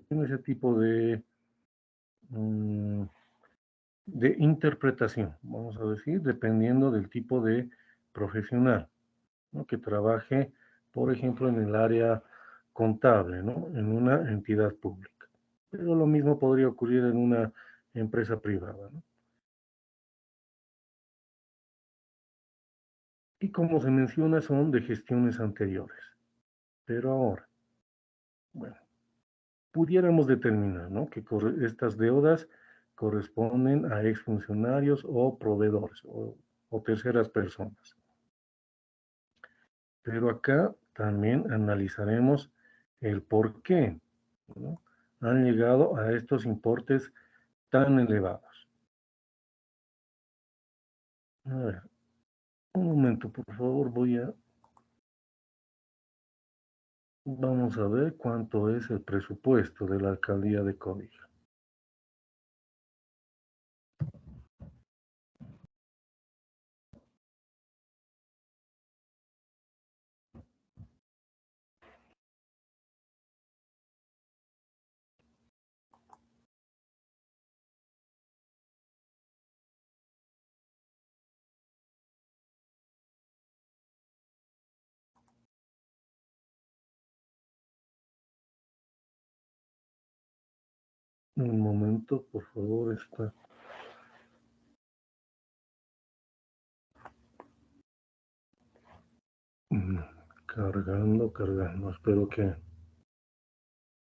Tiene ese tipo de interpretación, vamos a decir, dependiendo del tipo de profesional, ¿no? Que trabaje, por ejemplo, en el área contable, ¿no? En una entidad pública. Pero lo mismo podría ocurrir en una empresa privada, ¿no? Y como se menciona, son de gestiones anteriores. Pero ahora, bueno, pudiéramos determinar, ¿no? Que estas deudas corresponden a exfuncionarios o proveedores o terceras personas. Pero acá también analizaremos el por qué, ¿no? Han llegado a estos importes tan elevados. A ver, un momento, por favor, vamos a ver cuánto es el presupuesto de la alcaldía de Cobija. Un momento, por favor, está cargando. Espero que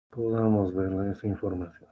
podamos ver esa información.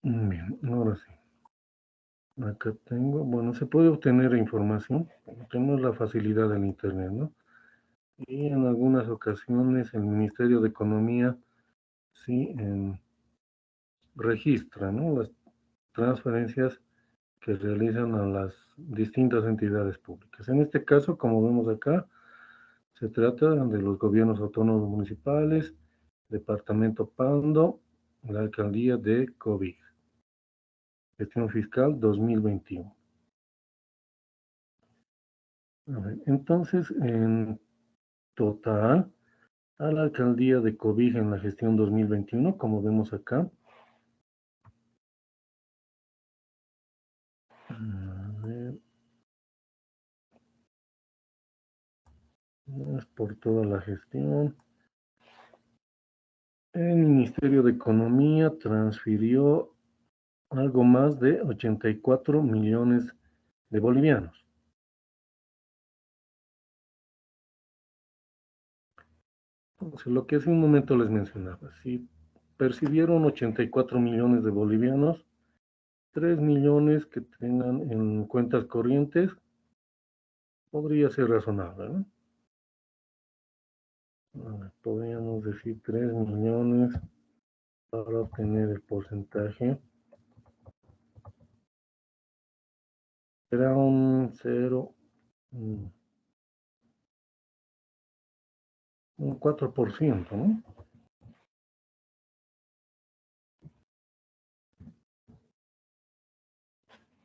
Bien, ahora sí. Acá tengo, bueno, se puede obtener información, tenemos la facilidad del Internet, ¿no? Y en algunas ocasiones el Ministerio de Economía sí registra, ¿no? Las transferencias que realizan a las distintas entidades públicas. En este caso, como vemos acá, se trata de los gobiernos autónomos municipales, Departamento Pando, la Alcaldía de Cobija. Gestión Fiscal 2021. A ver, entonces, en total, a la Alcaldía de Cobija en la gestión 2021, como vemos acá, a ver, es por toda la gestión. El Ministerio de Economía transfirió algo más de 84 millones de bolivianos. Entonces, lo que hace un momento les mencionaba, si percibieron 84 millones de bolivianos, 3 millones que tengan en cuentas corrientes, podría ser razonable, ¿no? A ver, podríamos decir 3 millones para obtener el porcentaje. Será un 0, un 4%, ¿no?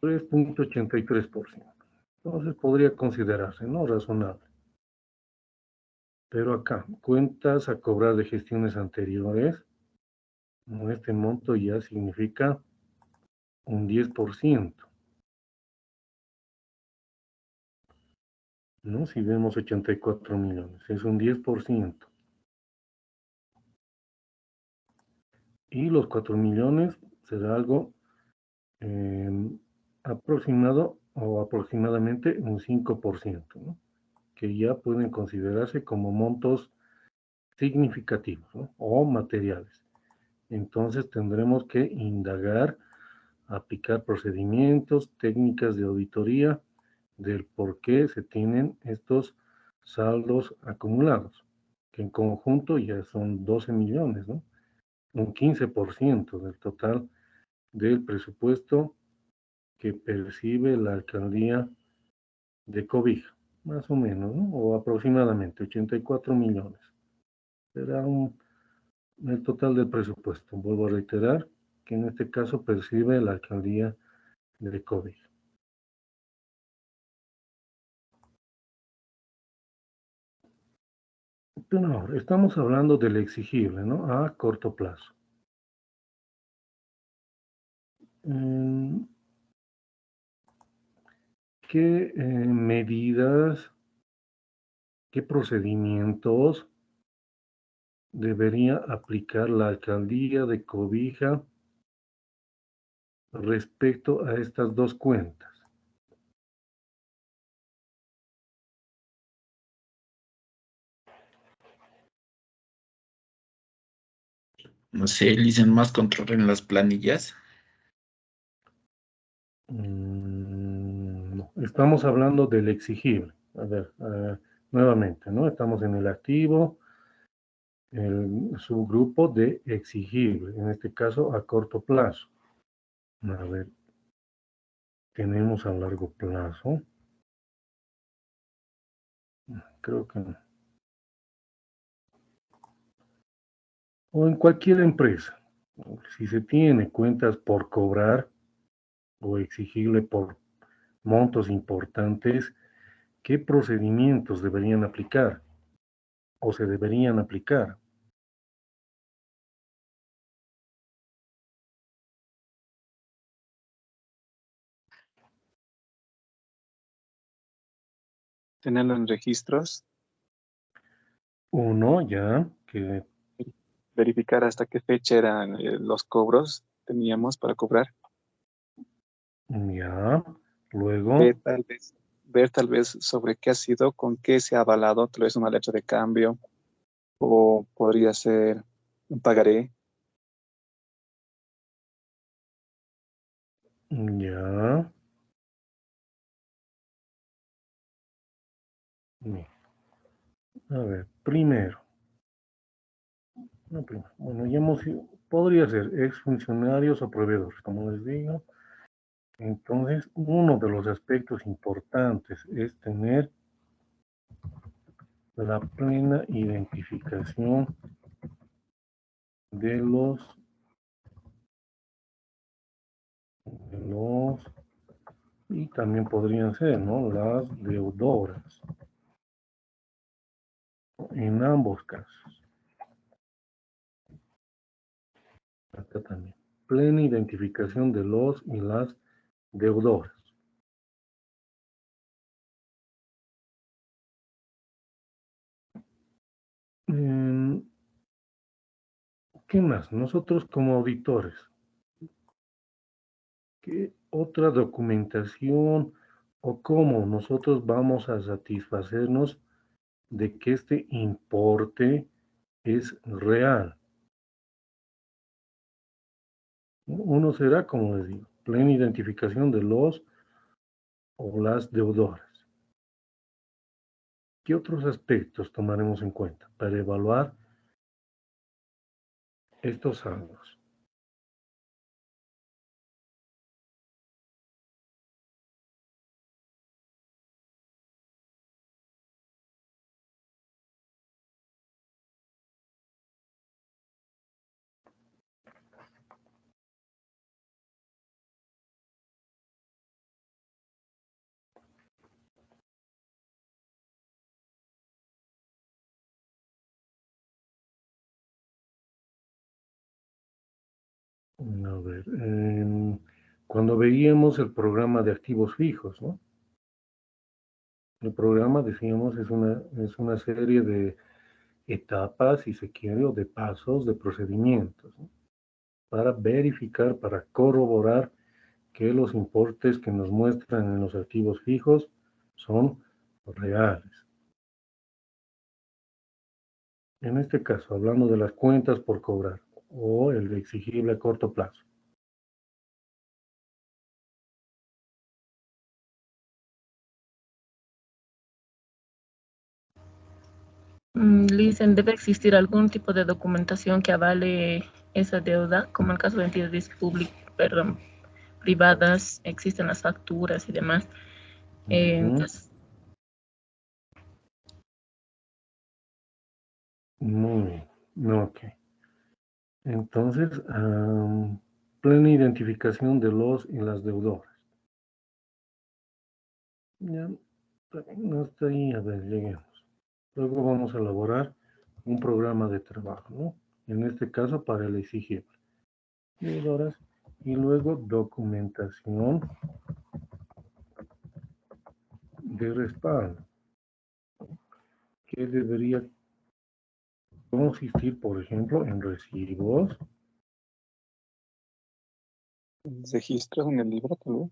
3.83%. Entonces podría considerarse, ¿no? Razonable. Pero acá, cuentas a cobrar de gestiones anteriores, ¿no? Este monto ya significa un 10%, ¿no? Si vemos 84 millones, es un 10%. Y los 4 millones será algo aproximado o aproximadamente un 5%, ¿no? Que ya pueden considerarse como montos significativos, ¿no? O materiales. Entonces tendremos que indagar, aplicar procedimientos, técnicas de auditoría del por qué se tienen estos saldos acumulados, que en conjunto ya son 12 millones, ¿no? Un 15% del total del presupuesto que percibe la alcaldía de Cobija, más o menos, ¿no? O aproximadamente 84 millones. Será el total del presupuesto. Vuelvo a reiterar que en este caso percibe la alcaldía de Cobija. Pero ahora estamos hablando del exigible, ¿no? A corto plazo. ¿Qué medidas, qué procedimientos debería aplicar la alcaldía de Cobija respecto a estas dos cuentas? No sé, dicen más control en las planillas. No, estamos hablando del exigible. A ver, nuevamente, ¿no? Estamos en el activo, el subgrupo de exigible, en este caso a corto plazo. A ver, tenemos a largo plazo. Creo que no. O en cualquier empresa. Si se tiene cuentas por cobrar o exigible por montos importantes, ¿qué procedimientos deberían aplicar o se deberían aplicar? Tenerlo en registros, Uno, ya, que verificar hasta qué fecha eran los cobros teníamos para cobrar, ya, luego, ver ver tal vez sobre qué ha sido, con qué se ha avalado, tal vez una letra de cambio o podría ser un pagaré. ya, bien. A ver, primero, no, primero, bueno, ya podría ser exfuncionarios o proveedores, como les digo. Entonces, uno de los aspectos importantes es tener la plena identificación de los, y también podrían ser, ¿no? Las deudoras, en ambos casos. Acá también. Plena identificación de los y las deudoras. Mm, ¿Qué más? Nosotros como auditores, ¿qué otra documentación o cómo nosotros vamos a satisfacernos de que este importe es real? Uno será, como les digo, plena identificación de los o las deudoras. ¿Qué otros aspectos tomaremos en cuenta para evaluar estos saldos? A ver, cuando veíamos el programa de activos fijos, ¿no? El programa, decíamos, es una serie de etapas, si se quiere, o de pasos, de procedimientos, ¿no? Para verificar, para corroborar que los importes que nos muestran en los activos fijos son reales. En este caso, hablando de las cuentas por cobrar o el exigible a corto plazo. Licen, ¿debe existir algún tipo de documentación que avale esa deuda? Como en el caso de entidades privadas, existen las facturas y demás. Entonces, Muy bien, ok. Entonces, plena identificación de los y las deudoras. Ya, hasta ahí, a ver, lleguemos. Luego vamos a elaborar un programa de trabajo, ¿no? En este caso para el exigible. Deudoras, y luego documentación de respaldo, que debería consistir, por ejemplo, en recibos, Registros en el libro, tal vez.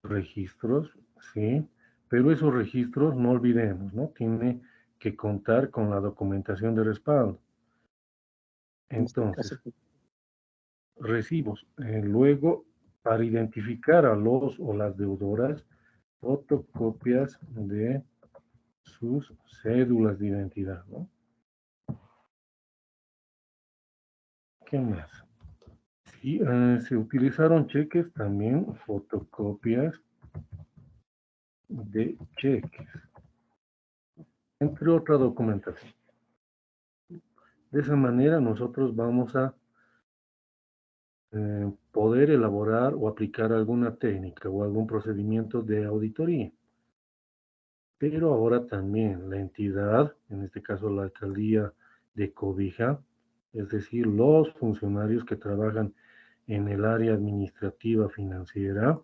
registros, sí, pero esos registros no olvidemos, ¿no? Tiene que contar con la documentación de respaldo. Entonces, recibos. Luego, para identificar a los o las deudoras, fotocopias de sus cédulas de identidad, ¿no? ¿Qué más? Si se utilizaron cheques, también fotocopias de cheques, entre otra documentación. De esa manera nosotros vamos a poder elaborar o aplicar alguna técnica o algún procedimiento de auditoría. Pero ahora también la entidad, en este caso la alcaldía de Cobija, es decir, los funcionarios que trabajan en el área administrativa financiera,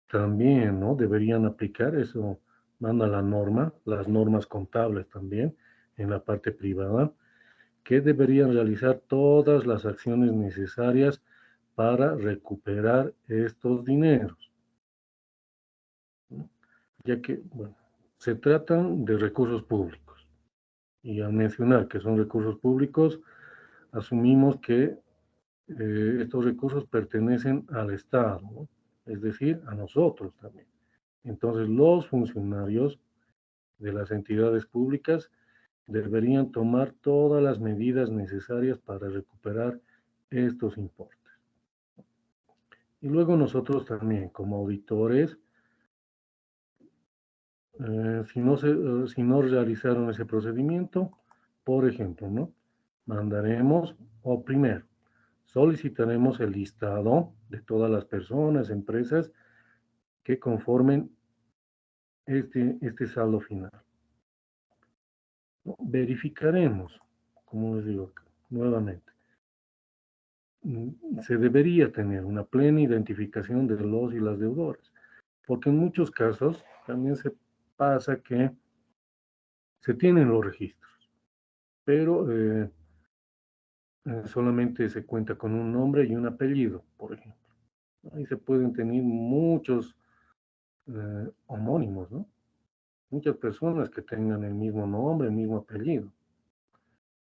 también, ¿no? Deberían aplicar eso, manda la norma, las normas contables también en la parte privada, que deberían realizar todas las acciones necesarias para recuperar estos dineros, ¿no? Ya que, bueno, se tratan de recursos públicos. Y al mencionar que son recursos públicos, asumimos que estos recursos pertenecen al Estado, ¿no? Es decir, a nosotros también. Entonces, los funcionarios de las entidades públicas deberían tomar todas las medidas necesarias para recuperar estos importes. Y luego nosotros también, como auditores, si no realizaron ese procedimiento, por ejemplo, ¿no? Mandaremos, o primero, solicitaremos el listado de todas las personas, empresas que conformen este saldo final. Verificaremos, como les digo nuevamente, se debería tener una plena identificación de los y las deudoras, porque en muchos casos también se pasa que se tienen los registros, pero solamente se cuenta con un nombre y un apellido, por ejemplo. Ahí se pueden tener muchos homónimos, ¿no? Muchas personas que tengan el mismo nombre, el mismo apellido,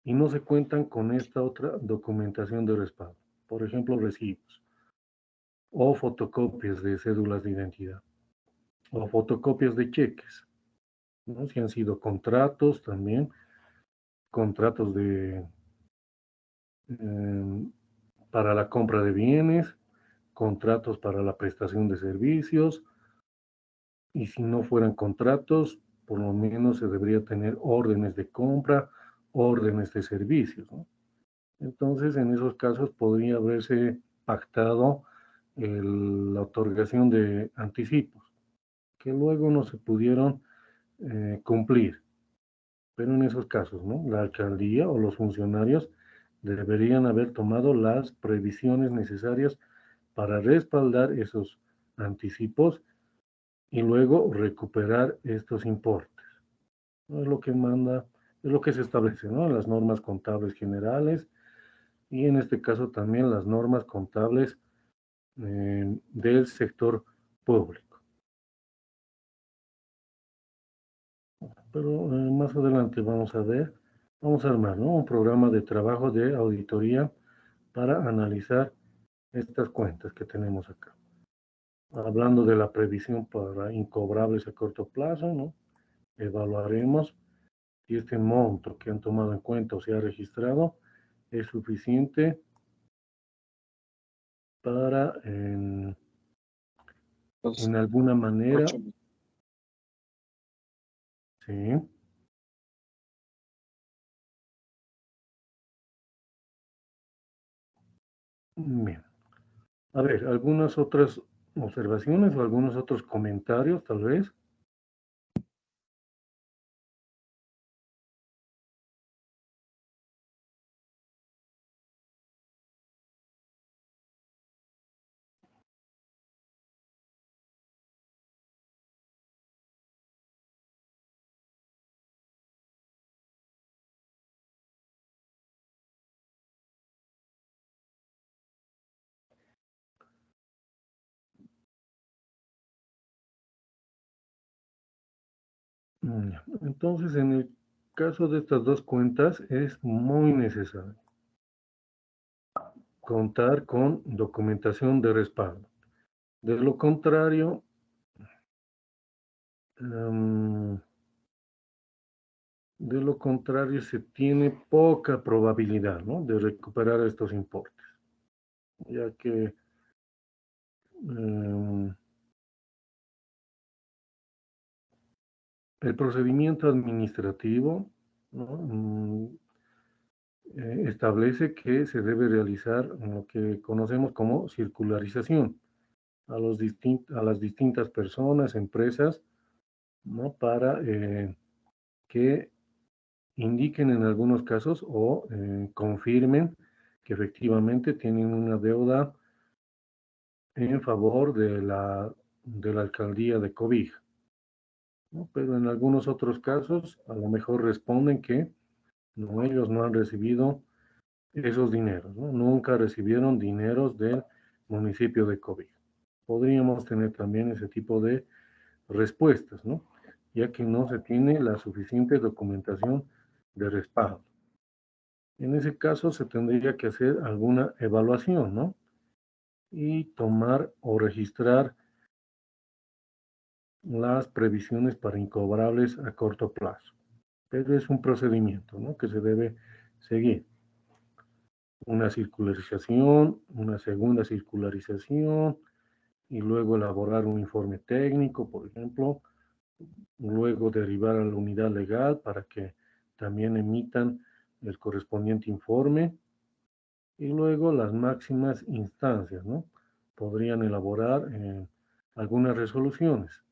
y no se cuentan con esta otra documentación de respaldo, por ejemplo, recibos, o fotocopias de cédulas de identidad, o fotocopias de cheques, ¿no? Si han sido contratos también, contratos para la compra de bienes, contratos para la prestación de servicios, y si no fueran contratos, por lo menos se debería tener órdenes de compra, órdenes de servicios, ¿no? Entonces, en esos casos podría haberse pactado la otorgación de anticipos, que luego no se pudieron cumplir. Pero en esos casos, ¿no? La alcaldía o los funcionarios deberían haber tomado las previsiones necesarias para respaldar esos anticipos y luego recuperar estos importes. ¿No? Es lo que manda, es lo que se establece, ¿no? Las normas contables generales y en este caso también las normas contables del sector público. Pero más adelante vamos a armar, ¿no? Un programa de trabajo de auditoría para analizar estas cuentas que tenemos acá. Hablando de la previsión para incobrables a corto plazo, ¿no? Evaluaremos si este monto que han tomado en cuenta o se ha registrado es suficiente para en alguna manera, sí. Bien. A ver, algunas otras observaciones o algunos otros comentarios, tal vez. Entonces, en el caso de estas dos cuentas, es muy necesario contar con documentación de respaldo. De lo contrario, se tiene poca probabilidad, ¿no? De recuperar estos importes, ya que el procedimiento administrativo, ¿no? Establece que se debe realizar lo que conocemos como circularización a las distintas personas, empresas, ¿no? Para que indiquen en algunos casos o confirmen que efectivamente tienen una deuda en favor de la alcaldía de Cobija, ¿no? Pero en algunos otros casos a lo mejor responden que no, ellos no han recibido esos dineros, ¿no? Nunca recibieron dineros del municipio de Cobija. Podríamos tener también ese tipo de respuestas, ¿no? Ya que no se tiene la suficiente documentación de respaldo. En ese caso se tendría que hacer alguna evaluación, ¿no? Y tomar o registrar las previsiones para incobrables a corto plazo. Pero es un procedimiento, ¿no? Que se debe seguir. Una circularización, una segunda circularización y luego elaborar un informe técnico, por ejemplo, luego derivar a la unidad legal para que también emitan el correspondiente informe y luego las máximas instancias, ¿no? Podrían elaborar algunas resoluciones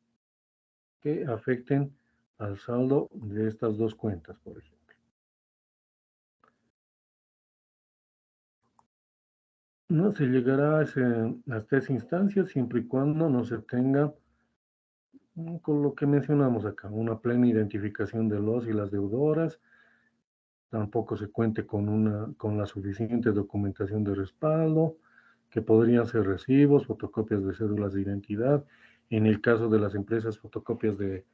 que afecten al saldo de estas dos cuentas, por ejemplo. No se llegará hasta esa instancia siempre y cuando no se tenga, con lo que mencionamos acá, una plena identificación de los y las deudoras, tampoco se cuente con la suficiente documentación de respaldo, que podrían ser recibos, fotocopias de cédulas de identidad, en el caso de las empresas, fotocopias de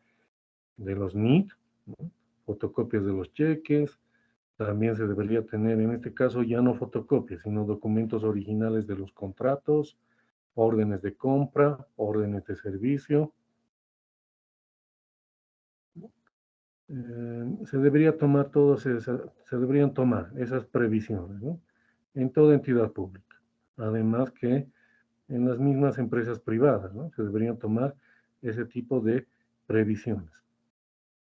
los NIT, ¿no? Fotocopias de los cheques, también se debería tener, en este caso, ya no fotocopias, sino documentos originales de los contratos, órdenes de compra, órdenes de servicio. Se deberían tomar esas previsiones, ¿no? En toda entidad pública. Además que en las mismas empresas privadas, ¿no? Se deberían tomar ese tipo de previsiones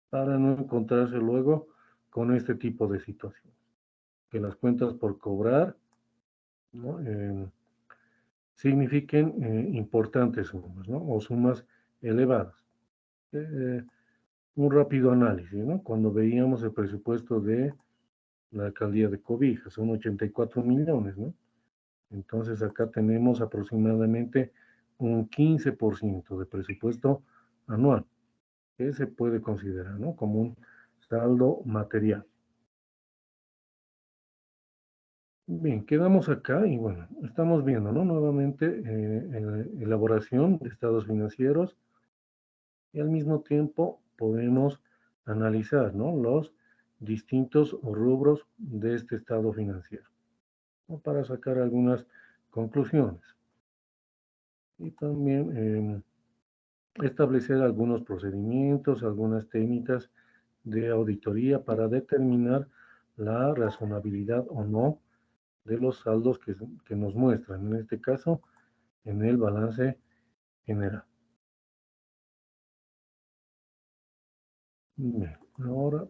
para no encontrarse luego con este tipo de situaciones. Que las cuentas por cobrar, ¿no? Signifiquen importantes sumas, ¿no? O sumas elevadas. Un rápido análisis, ¿no? Cuando veíamos el presupuesto de la alcaldía de Cobija, son 84 millones, ¿no? Entonces acá tenemos aproximadamente un 15% de presupuesto anual, que se puede considerar, ¿no? Como un saldo material. Bien, quedamos acá y bueno, estamos viendo, ¿no? Nuevamente elaboración de estados financieros y al mismo tiempo podemos analizar, ¿no? Los distintos rubros de este estado financiero, ¿no? Para sacar algunas conclusiones y también establecer algunos procedimientos, algunas técnicas de auditoría para determinar la razonabilidad o no de los saldos que nos muestran, en este caso, en el balance general. Bien, ahora